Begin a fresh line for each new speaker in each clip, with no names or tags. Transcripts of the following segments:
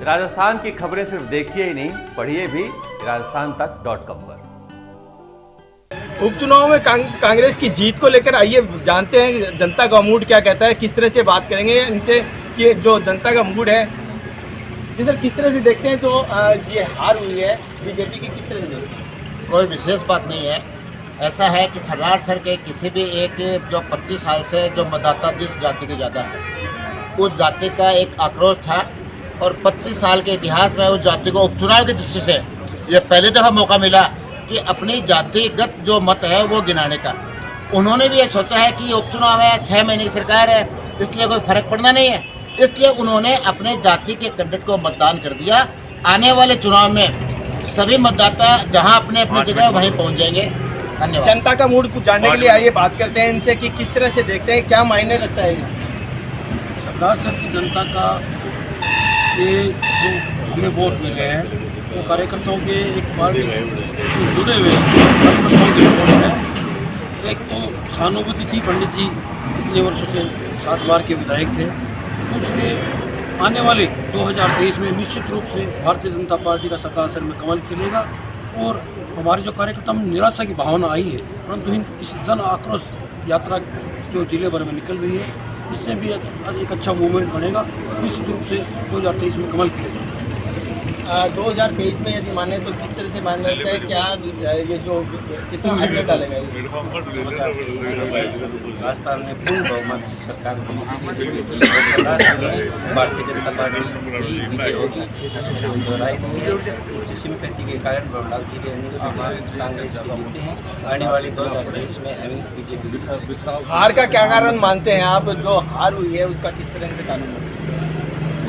राजस्थान की खबरें सिर्फ देखिए ही नहीं, पढ़िए भी rajasthantak.com पर।
उपचुनाव में कांग्रेस की जीत को लेकर आइए जानते हैं जनता का मूड क्या कहता है, किस तरह से बात करेंगे इनसे कि जो जनता का मूड है। जी सर, किस तरह से देखते हैं जो ये हार हुई है बीजेपी की, किस तरह से देखते हैं?
कोई विशेष बात नहीं है। ऐसा है कि सरदार सर के किसी भी एक जो 25 साल से जो मतदाता जिस जाति के ज़्यादा है उस जाति का एक आक्रोश था और 25 साल के इतिहास में उस जाति को उपचुनाव की दृष्टि से ये पहली दफ़ा मौका मिला कि अपनी जातिगत जो मत है वो गिनाने का। उन्होंने भी ये सोचा है कि उपचुनाव है, 6 महीने की सरकार है, इसलिए कोई फर्क पड़ना नहीं है, इसलिए उन्होंने अपने जाति के कैंडिडेट को मतदान कर दिया। आने वाले चुनाव में सभी मतदाता जहां अपने अपनी जगह वहीं पहुंच जाएंगे। धन्यवाद।
जनता का मूड कुछ जानने के लिए आइए बात करते हैं इनसे कि किस तरह से देखते हैं, क्या मायने रखता है ये?
सरदार सर की जनता का ये जो हमें वोट मिले हैं वो कार्यकर्ताओं के एक पार्टी से जुड़े हुए कार्यकर्ताओं के वोट है। एक तो सहानुभूति थी, पंडित जी इतने वर्षों से 7 बार के विधायक थे। दूसरे आने वाले 2023 में निश्चित रूप से भारतीय जनता पार्टी का सरदार सर में कमल खिलेगा और हमारे जो कार्यकर्ता में निराशा की भावना आई है, परंतु इस जन आक्रोश यात्रा जो जिले भर में निकल रही है इससे भी एक अच्छा मूवमेंट बनेगा। निश्चित रूप से 2023 में कमल खिलेगा।
2023 में यदि माने तो किस तरह से मान लगता है, क्या ये जो कितना असर डालेगा ये?
राजस्थान में पूर्ण बहुमत से सरकार बनी, भारतीय जनता पार्टी की विजय होगी, इसमें कोई दोहराई नहीं है। इस सिंपैथी के कारण बड़लाल जी के अनिल शर्मा कांग्रेस के जीते हैं। आने वाली 2023 में हम बीजेपी।
हार का क्या कारण मानते हैं आप? जो हार हुई है उसका किस तरह से कारण मानते हैं?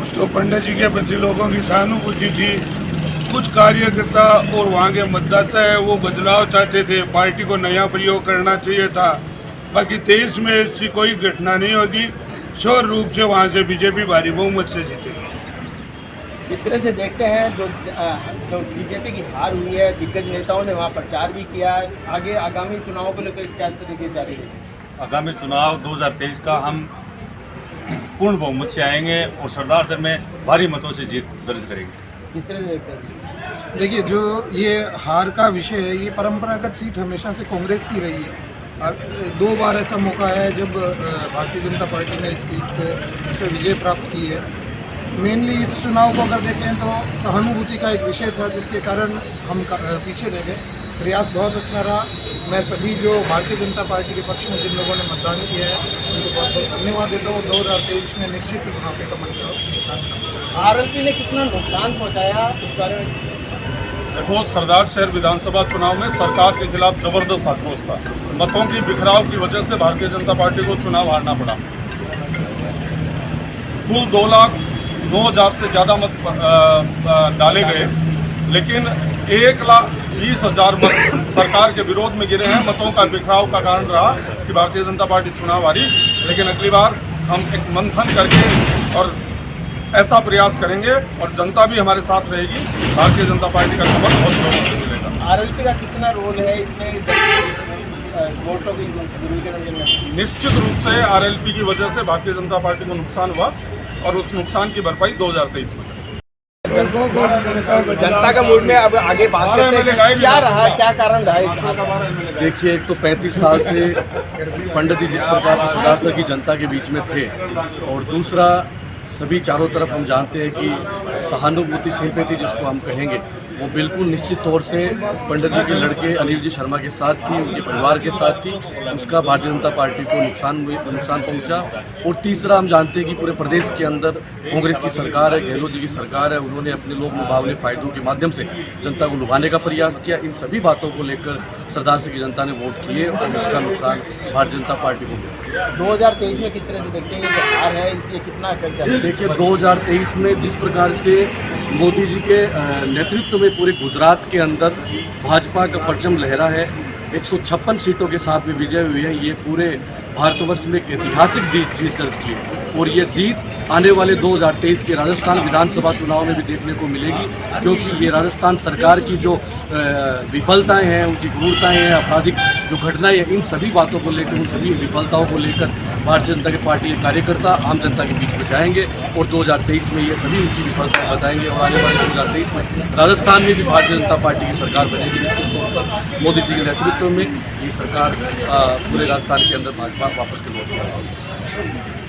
तो पंडित जी के प्रति लोगों की सहानुभूति थी। कुछ कार्यकर्ता और वहाँ के मतदाता है वो बदलाव चाहते थे, पार्टी को नया प्रयोग करना चाहिए था। बाकी 23 में ऐसी कोई घटना नहीं होगी। श्योर रूप से वहाँ से बीजेपी भारी बहुमत से जीतेगी।
इस तरह से देखते हैं जो बीजेपी की हार हुई है, दिग्गज नेताओं ने वहाँ प्रचार भी किया। आगे आगामी चुनावों को लेकर क्या तरीके जारी है?
आगामी चुनाव 2023 का हम पूर्ण बहुमत से आएंगे और सरदार सर में भारी मतों से जीत दर्ज करेंगे।
किस तरह से देखते हैं?
देखिए, जो ये हार का विषय है, ये परंपरागत सीट हमेशा से कांग्रेस की रही है। 2 बार ऐसा मौका है जब भारतीय जनता पार्टी ने इस सीट को इस पर विजय प्राप्त की है। मेनली इस चुनाव को अगर देखें तो सहानुभूति का एक विषय था जिसके कारण हम पीछे रह गए। प्रयास बहुत अच्छा रहा। मैं सभी जो भारतीय जनता पार्टी के पक्ष में जिन लोगों ने मतदान किया है उनको बहुत बहुत धन्यवाद देता हूँ। 2023 में निश्चित ही वहाँ पे कमल का निशान।
आरएलपी ने कितना नुकसान पहुँचाया इस बारे में?
देखो, सरदार शहर विधानसभा चुनाव में सरकार के खिलाफ जबरदस्त आक्रोश था। मतों की बिखराव की वजह से भारतीय जनता पार्टी को चुनाव हारना पड़ा। कुल 2,09,000 से ज़्यादा मत डाले गए, लेकिन 1,20,000 मत सरकार के विरोध में गिरे हैं। मतों का बिखराव का कारण रहा कि भारतीय जनता पार्टी चुनाव हारी। लेकिन अगली बार हम एक मंथन करके और ऐसा प्रयास करेंगे और जनता भी हमारे साथ रहेगी। भारतीय जनता पार्टी का कमल बहुत जोरों से मिलेगा।
आरएलपी का कितना रोल है इसमें वोटों की ध्रुवीकरण में?
निश्चित रूप से आरएलपी की वजह से भारतीय जनता पार्टी को नुकसान हुआ और उस नुकसान की भरपाई 2023 में।
जनता का मूड में अब आगे बात करते हैं, क्या रहा, क्या कारण रहा इसका?
देखिए, एक तो 35 साल से पंडित जी जिस प्रकार से सरदार सर की जनता के बीच में थे, और दूसरा सभी चारों तरफ हम जानते हैं कि सहानुभूति सिंपैथी जिसको हम कहेंगे वो बिल्कुल निश्चित तौर से पंडित जी के लड़के अनिल जी शर्मा के साथ थी, उनके परिवार के साथ थी। उसका भारतीय जनता पार्टी को नुकसान पहुंचा। और तीसरा हम जानते हैं कि पूरे प्रदेश के अंदर कांग्रेस की सरकार है, गहलोत जी की सरकार है, उन्होंने अपने लोग लुभावने फ़ायदों के माध्यम से जनता को लुभाने का प्रयास किया। इन सभी बातों को लेकर सरदार सर की जनता ने वोट किए और उसका नुकसान भारतीय जनता पार्टी को हुआ।
2023 में किस तरह से देखते हैं जो हार है, इसलिए कितना इफेक्ट है?
देखिए, 2023 में जिस प्रकार से मोदी जी के नेतृत्व में पूरे गुजरात के अंदर भाजपा का परचम लहरा है, 156 सीटों के साथ में विजय हुई है। ये पूरे भारतवर्ष में एक ऐतिहासिक जीत दर्ज की है और ये जीत आने वाले 2023 के राजस्थान विधानसभा चुनाव में भी देखने को मिलेगी, क्योंकि ये राजस्थान सरकार की जो विफलताएं हैं, उनकी क्रूरताएं हैं, आपराधिक जो घटनाएं हैं, इन सभी बातों को लेकर, उन सभी विफलताओं को लेकर भारतीय जनता की पार्टी के कार्यकर्ता आम जनता के बीच में जाएंगे और 2023 में ये सभी उनकी विफलता बताएंगे और आने वाले 2023 में राजस्थान में भी भारतीय जनता पार्टी की सरकार बनेगी निश्चित तौर पर। मोदी जी के नेतृत्व में ये सरकार पूरे राजस्थान के अंदर भाजपा वापस के लौट आएगी।